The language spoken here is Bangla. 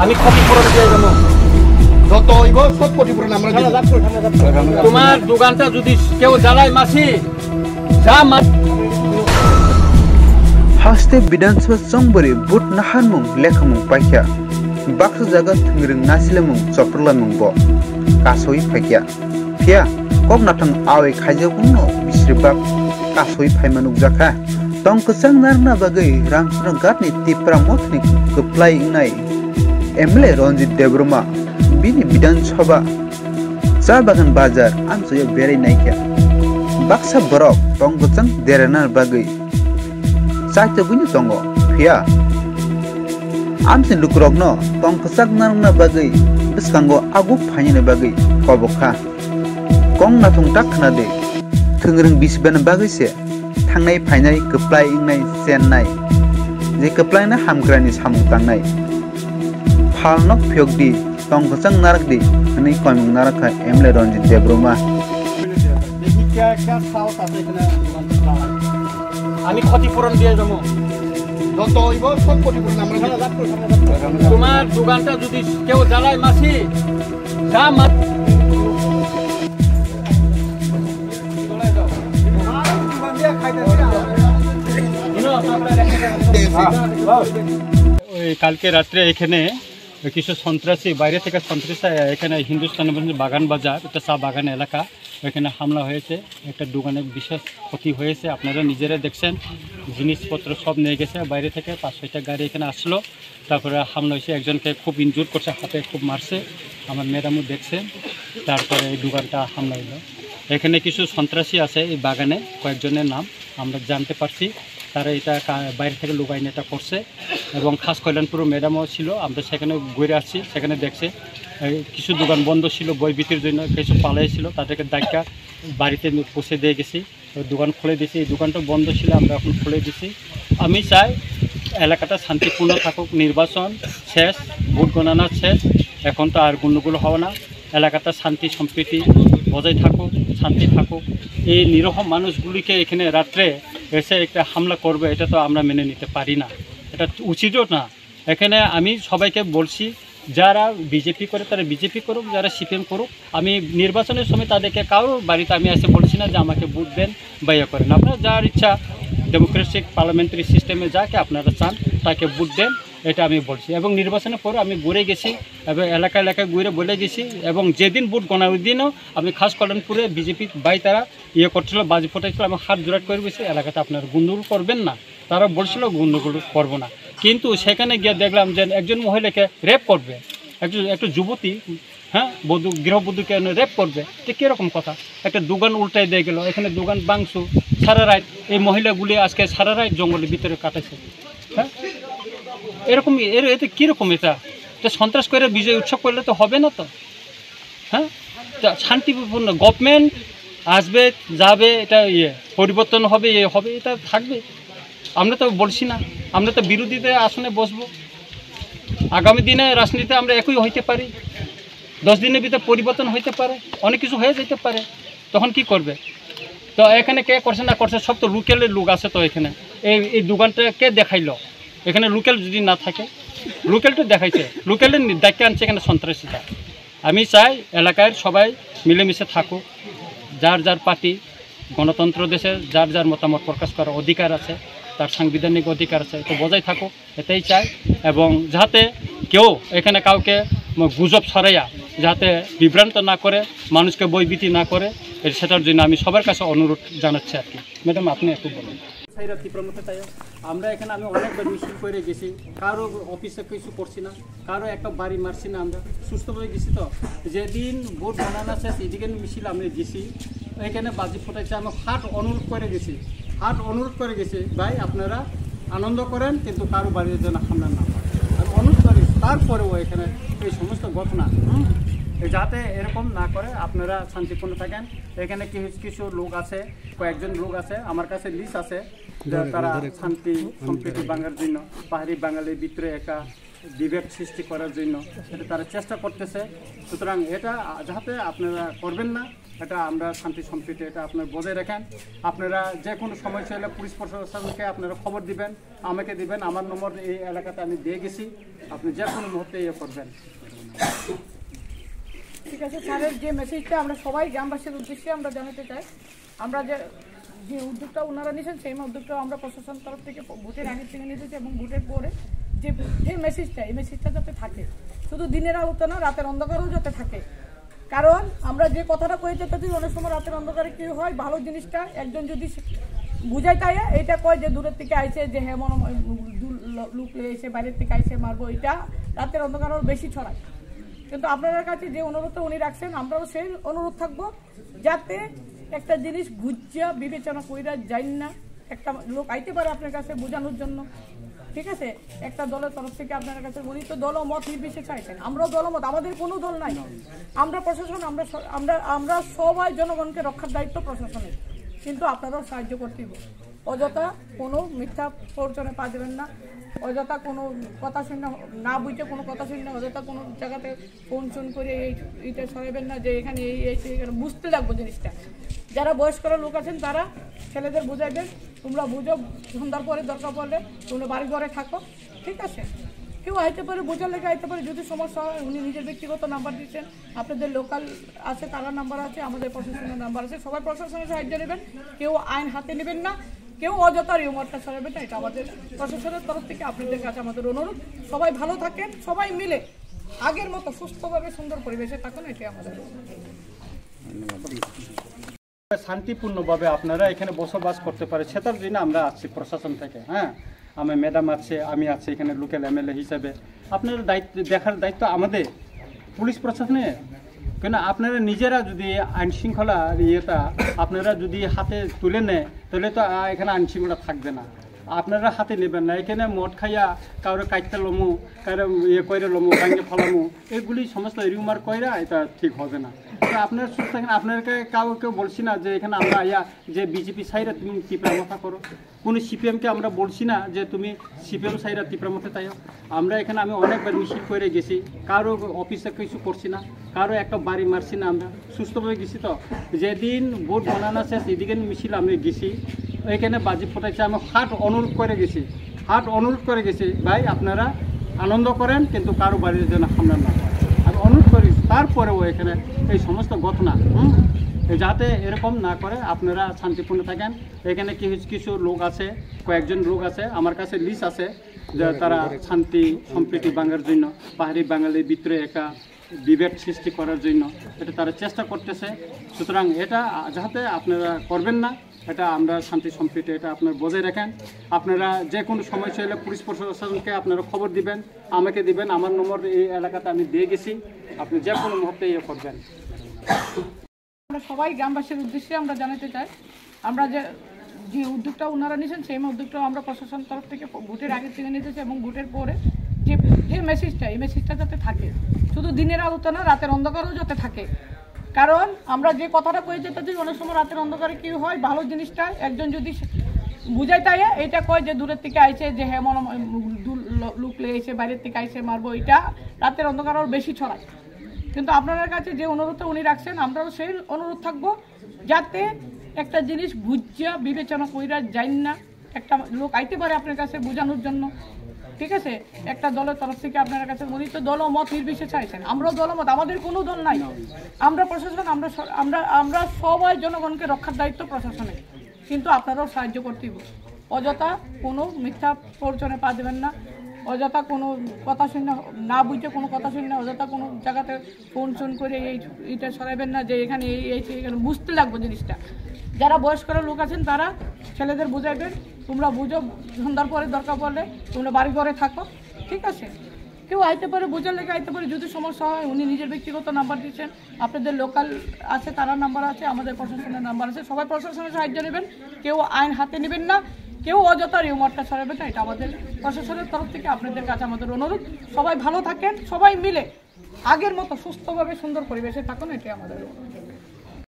আমি ক্ষতিপূরণ দিয়ে দেবো যত হইব সব ক্ষতিপূরণ আমরা তোমার দোকানটা যদি কেউ জ্বালায় মাসি যা Haste bidanswa songbori but nahanmung lekhamung paikya baksa jaga thingring nasilemung choprlamung bo kasoi paikya phia kok nathang awe khaijabungno bisribak kasoi phaimanuk jakha tongkasang narna bagai ramsrang gatni tipra mothni keplai ingnai MLA Ronjit Debroma bini bidansabha cha bagan bazar amsoya berai naikya baksa borok tongkasang deranar bagai Saja bunyi tongo, via. Amsin lukrogno, tong kesak narna bagai, beskanggo agu panyene bagai, koboka. Kong natung tak nade, tengering bisban bagai se, tangnai panyai keplai ingnai senai. Je keplai na hamgrani samung tangnai. Palnok pyogdi, tong kesak narak di, ani koming naraka MLA Ronjit Debroma. আমি ক্ষতিপূরণ দিয়ে দেবো যত হইব সব ক্ষতিপূরণ আমরা তোমার দোকানটা যদি কেউ জ্বালায় মাসি যা কালকে রাত্রে এখানে কিছু সন্ত্রাসী বাইরে থেকে সন্ত্রাসী এখানে হিন্দুস্তানের বাগান বাজার একটা চা বাগান এলাকা এখানে হামলা হয়েছে একটা দোকানে বিশেষ ক্ষতি হয়েছে আপনারা নিজেরা দেখছেন জিনিসপত্র সব নিয়ে গেছে বাইরে থেকে 5-6টা গাড়ি এখানে আসলো তারপরে হামলা হয়েছে একজনকে খুব ইনজুর করছে হাতে খুব মারছে আমার ম্যাডামও দেখছেন তারপরে এই দোকানটা হামলা হলো এখানে কিছু সন্ত্রাসী আছে এই বাগানে কয়েকজনের নাম আমরা জানতে পারছি তারা এটা বাইরে থেকে লুকাইনে এটা করছে এবং খাস কল্যাণপুর ম্যাডামও ছিল আমরা সেখানে ঘুরে আসছি সেখানে দেখছে কিছু দোকান বন্ধ ছিল বই বিক্রির জন্য কিছু পালাইছিল তাদেরকে দায়িকা বাড়িতে পৌঁছে দিয়ে গেছি দোকান খুলে দিয়েছি এই দোকানটা বন্ধ ছিল আমরা এখন খুলে দিছি আমি চাই এলাকাটা শান্তিপূর্ণ থাকুক নির্বাচন শেষ ভোট গণনা শেষ এখন তো আর গণ্ডগোল হবে না এলাকাটা শান্তি সম্প্রীতি বজায় থাকুক শান্তি থাকুক এই নিরহ মানুষগুলিকে এখানে রাত্রে এসে একটা হামলা করবে এটা তো আমরা মেনে নিতে পারি না এটা উচিতও না এখানে আমি সবাইকে বলছি যারা বিজেপি করে তারা বিজেপি করুক যারা সিপিএম করুক আমি নির্বাচনের সময় তাদেরকে কারোর বাড়িতে আমি এসে বলছি না যে আমাকে ভোট দেন বা ইয়ে করেন আপনারা যার ইচ্ছা ডেমোক্রেটিক পার্লামেন্টারি সিস্টেমে যাকে আপনারা চান তাকে ভোট দেন এটা আমি বলছি এবং নির্বাচনের পরে আমি ঘুরে গেছি এবং এলাকা এলাকায় ঘুরে বলে গেছি এবং যেদিন ভোট গণার ওই দিনও আমি খাস কল্যাণপুরে বিজেপি বাই তারা ইয়ে করছিল বাজি ফোটাইছিল আমি হাত জোড়াট করে গেছি এলাকাতে আপনারা গণ্ডগোল করবেন না তারা বলছিল গণ্ডগোল করবো না কিন্তু সেখানে গিয়ে দেখলাম যে একজন মহিলাকে রেপ করবে একটু যুবতী হ্যাঁ গৃহবধূকে রেপ করবে তো কীরকম কথা একটা দোকান উল্টাই দিয়ে গেল এখানে দোকান বাংশু সারা রাত এই মহিলাগুলি আজকে সারা রাত জঙ্গলের ভিতরে কাটাছে হ্যাঁ এরকম এতে কীরকম এটা সন্ত্রাস করে বিজয় উৎসব করলে তো হবে না তো হ্যাঁ শান্তিপূর্ণ গভর্নমেন্ট আসবে যাবে এটা পরিবর্তন হবে হবে এটা থাকবে আমরা তো বলছি না আমরা তো বিরোধীদের আসনে বসবো আগামী দিনে রাজনীতিতে আমরা একই হইতে পারি 10 দিনের ভিতরে পরিবর্তন হইতে পারে অনেক কিছু হয়ে যেতে পারে তখন কি করবে তো এখানে কে করছে না করছে সব তো লোকালের লোক আছে তো এখানে এই দোকানটা কে দেখাইলো এখানে লোকাল যদি না থাকে লোকালটা দেখাইছে লোকালের দায়িত্ব আনছে এখানে সন্ত্রাসীটা আমি চাই এলাকার সবাই মিলেমিশে থাকুক যার যার পার্টি গণতন্ত্র দেশে যার যার মতামত প্রকাশ করার অধিকার আছে তার সাংবিধানিক অধিকার আছে তো বজায় থাকুক এটাই চাই এবং যাতে কেউ এখানে কাউকে গুজব ছড়াইয়া যাতে বিভ্রান্ত না করে মানুষকে বইভীতি না করে সেটার জন্য আমি সবার কাছে অনুরোধ জানাচ্ছি আর কি ম্যাডাম আপনি একটু বলুন আমরা এখানে আমি অনেকবার মিছিল করে গেছি কারো অফিসে কিছু করছি না কারো একটা বাড়ি মারছি না আমরা সুস্থভাবে গেছি তো যেদিন ভোট বানানো শেষ এদিকে মিছিল আমি গেছি এখানে বাজি ফোটাইছে আমি হাট অনুরোধ করে গেছি ভাই আপনারা আনন্দ করেন কিন্তু কারো বাড়ির জন্য হামলা না হয় আমি অনুরোধ করি তারপরেও এখানে এই সমস্ত ঘটনা যাতে এরকম না করে আপনারা শান্তিপূর্ণ থাকেন এখানে কিছু লোক আছে কয়েকজন লোক আছে আমার কাছে লিস্ট আছে তারা শান্তি সম্প্রীতি বাঙালির জন্য পাহাড়ি বাঙালির ভিতরে একটা বিভেদ সৃষ্টি করার জন্য এটা তারা চেষ্টা করতেছে সুতরাং এটা যাতে আপনারা করবেন না এটা আমরা শান্তি সম্প্রীতি এটা আপনারা বজায় রাখেন। আপনারা যে কোনো সমস্যা হলে পুলিশ প্রশাসনকে আপনারা খবর দিবেন, আমাকে দিবেন, আমার নম্বর এই এলাকাতে আমি দিয়ে গেছি, আপনি যে কোনো মুহূর্তে ইয়ে করবেন। ঠিক আছে, স্যারের যে মেসেজটা আমরা সবাই গ্রামবাসীর উদ্দেশ্যে আমরা জানাতে চাই, আমরা যে উদ্যোগটা ওনারা নিয়েছেন সেই উদ্যোগটা আমরা প্রশাসন তরফ থেকে ভোটের আগের থেকে নিয়েছি এবং ভোটের পরে যে মেসেজটা এই মেসেজটা যাতে থাকে, শুধু দিনের আলোতে না রাতের অন্ধকারেও যাতে থাকে। কারণ আমরা যে কথাটা কয়ে যেতে অনেক সময় রাতের অন্ধকারে কি হয়, ভালো জিনিসটা একজন যদি বুঝাই তাই এইটা কয় যে দূরের থেকে আইছে, যে হ্যাঁ মনে লুক এসে বাইরের থেকে আইসে মারবো, এটা রাতের অন্ধকার আরও বেশি ছড়ায়। কিন্তু আপনাদের কাছে যে অনুরোধটা উনি রাখছেন, আমরাও সেই অনুরোধ থাকবো যাতে একটা জিনিস বুঝা বিবেচনা কইরা যাই না, একটা লোক আইতে পারে আপনার কাছে বোঝানোর জন্য, ঠিক আছে, একটা দলের তরফ থেকে আপনার কাছে উনি তো দলমত নির্বিশেষে চাইছেন, আমরাও দলমত, আমাদের কোনো দল নাই, আমরা প্রশাসন, আমরা সবাই জনগণকে রক্ষার দায়িত্ব প্রশাসনের, কিন্তু আপনারাও সাহায্য করতে হবে। অযথা কোনো মিথ্যা প্ররোচনায় পা দেবেন না, অযথা কোনো কথা শুনে না বুঝে কোনো কথা শুনে অযথা কোনো জায়গাতে ফোন করে এইটা সরাবেন না যে এখানে এখানে বুঝতে লাগবো জিনিসটা। যারা বয়স্করা লোক আছেন তারা ছেলেদের বুঝাইবেন, তোমরা বুঝো, সন্ধ্যার পরে দরকার পড়লে তোমরা বাড়ি ঘরে থাকো, ঠিক আছে। কেউ আইতে পারে, বোঝার লেগে আইতে পারে, যদি সমস্যা হয় উনি নিজের ব্যক্তিগত নাম্বার দিচ্ছেন, আপনাদের লোকাল আছে তারা নাম্বার আছে, আমাদের প্রশাসনের নাম্বার আছে, সবাই প্রশাসনের সাহায্য নেবেন, কেউ আইন হাতে নেবেন না, কেউ অযথা রিউমারটা সরাবেন না, এটা আমাদের প্রশাসনের তরফ থেকে আপনাদের কাছে আমাদের অনুরোধ। সবাই ভালো থাকেন, সবাই মিলে আগের মতো সুস্থভাবে সুন্দর পরিবেশে থাকুন, এটাই আমাদের শান্তিপূর্ণভাবে আপনারা এখানে বসবাস করতে পারে সেটার জন্য আমরা আসছি প্রশাসন থেকে। হ্যাঁ, আমি ম্যাডাম আছে, আমি আছি এখানে লোকাল এমএলএ হিসেবে। আপনার দায়িত্ব দেখার দায়িত্ব আমাদের পুলিশ প্রশাসনে, কেন আপনারা নিজেরা যদি আইন শৃঙ্খলা ইয়েটা আপনারা যদি হাতে তুলে নেয় তাহলে তো এখানে আইন শৃঙ্খলা থাকবে না। আপনারা হাতে নেবেন না, এখানে মদ খাইয়া কারো কাইতে লমু, কারো ইয়ে কইরে লমু, ভাঙে ফলামু, এগুলি সমস্ত রিউমার কইরা এটা ঠিক হবে না। তো আপনারা সুস্থ থাকেন, আপনাদেরকে কেউ বলছি না যে এখানে আমরা আয়া যে বিজেপি সাইরা তুমি তীব্রা মাথা করো, কোনো সিপিএমকে আমরা বলছি না যে তুমি সিপিএম সাইরা তীব্রা মাথা তাই। আমরা এখানে আমি অনেকবার মিছিল করে গেছি, কারো অফিসে কিছু করছি না, কারো একটা বাড়ি মারছি না, আমরা সুস্থভাবে গেছি। তো যেদিন ভোট বানানো শেষ এদিকে মিছিল আমি গেছি, এখানে বাজি ফোটাইছে, আমি হাট অনুরোধ করে গেছি ভাই আপনারা আনন্দ করেন কিন্তু কারো বাড়ির জন্য হামলা না হয়, আমি অনুরোধ করি। তারপরেও এখানে এই সমস্ত ঘটনা যাতে এরকম না করে আপনারা শান্তিপূর্ণ থাকেন। এখানে কিছু লোক আছে, কয়েকজন লোক আছে, আমার কাছে লিস্ট আছে, যে তারা শান্তি সম্প্রীতি ভাঙার জন্য, পাহাড়ি বাঙালির ভিতরে একটা বিভেদ সৃষ্টি করার জন্য এটা তারা চেষ্টা করতেছে। সুতরাং এটা যাতে আপনারা করবেন না, এটা আমরা শান্তি সম্প্রীতি এটা আপনারা বজায় রাখেন। আপনারা যে কোনো সমস্যা হলে পুলিশ প্রশাসনকে আপনারা খবর দিবেন, আমাকে দিবেন, আমার নম্বর এই এলাকাতে আমি দিয়ে গেছি, আপনি যে কোনো মুহূর্তে ইয়ে করবেন। আমরা সবাই গ্রামবাসীর উদ্দেশ্যে আমরা জানাতে চাই, আমরা যে উদ্যোগটা ওনারা নিয়েছেন সেই উদ্যোগটাও আমরা প্রশাসন তরফ থেকে ভোটের আগের থেকে নিতেছি এবং ভোটের পরে যে মেসেজটা এই মেসেজটা যাতে থাকে, শুধু দিনের আলোতে না রাতের অন্ধকারেও যাতে থাকে। কারণ আমরা যে কথাটা কয়ে যেতে অনেক সময় রাতের অন্ধকারে কি হয়, ভালো জিনিসটা একজন যদি বুঝাই তাই এইটা কয় যে দূরের থেকে আইছে, যে হ্যাঁ মনে লুক এসে বাইরের থেকে আইসে মারবো, এটা রাতের অন্ধকার আরও বেশি ছড়ায়। কিন্তু আপনাদের কাছে যে অনুরোধটা উনি রাখছেন, আমরাও সেই অনুরোধ থাকবো যাতে একটা জিনিস বুঝা বিবেচনা কইরা যাই না, একটা লোক আইতে পারে আপনার কাছে বোঝানোর জন্য, ঠিক আছে, একটা দলের তরফ থেকে আপনার কাছে উনি তো দলমত নির্বিশেষে চাইছেন, আমরাও দলমত, আমাদের কোনো দল নাই, আমরা প্রশাসন, আমরা সবাই জনগণকে রক্ষার দায়িত্ব প্রশাসনের, কিন্তু আপনারাও সাহায্য করতে হবে। অযথা কোনো মিথ্যা প্ররোচনায় পা দেবেন না, অযথা কোনো কথা শুনে না বুঝে কোনো কথা শুনে অযথা কোনো জায়গাতে ফোন করে এইটা সরাবেন না যে এখানে এখানে বুঝতে লাগবো জিনিসটা। যারা বয়স্করা লোক আছেন তারা ছেলেদের বুঝাইবেন, তোমরা বুঝো, সন্ধ্যার পরে দরকার পড়লে তোমরা বাড়ি ঘরে থাকো, ঠিক আছে। কেউ আইতে পারে, বোঝার লেগে আইতে পারে, যদি সমস্যা হয় উনি নিজের ব্যক্তিগত নাম্বার দিচ্ছেন, আপনাদের লোকাল আছে তারা নাম্বার আছে, আমাদের প্রশাসনের নাম্বার আছে, সবাই প্রশাসনের সাহায্য নেবেন, কেউ আইন হাতে নেবেন না, কেউ অযথা রিউমারটা সরাবেন না, এটা আমাদের প্রশাসনের তরফ থেকে আপনাদের কাছে আমাদের অনুরোধ। সবাই ভালো থাকেন, সবাই মিলে আগের মতো সুস্থভাবে সুন্দর পরিবেশে থাকুন, এটাই আমাদের অনুরোধ।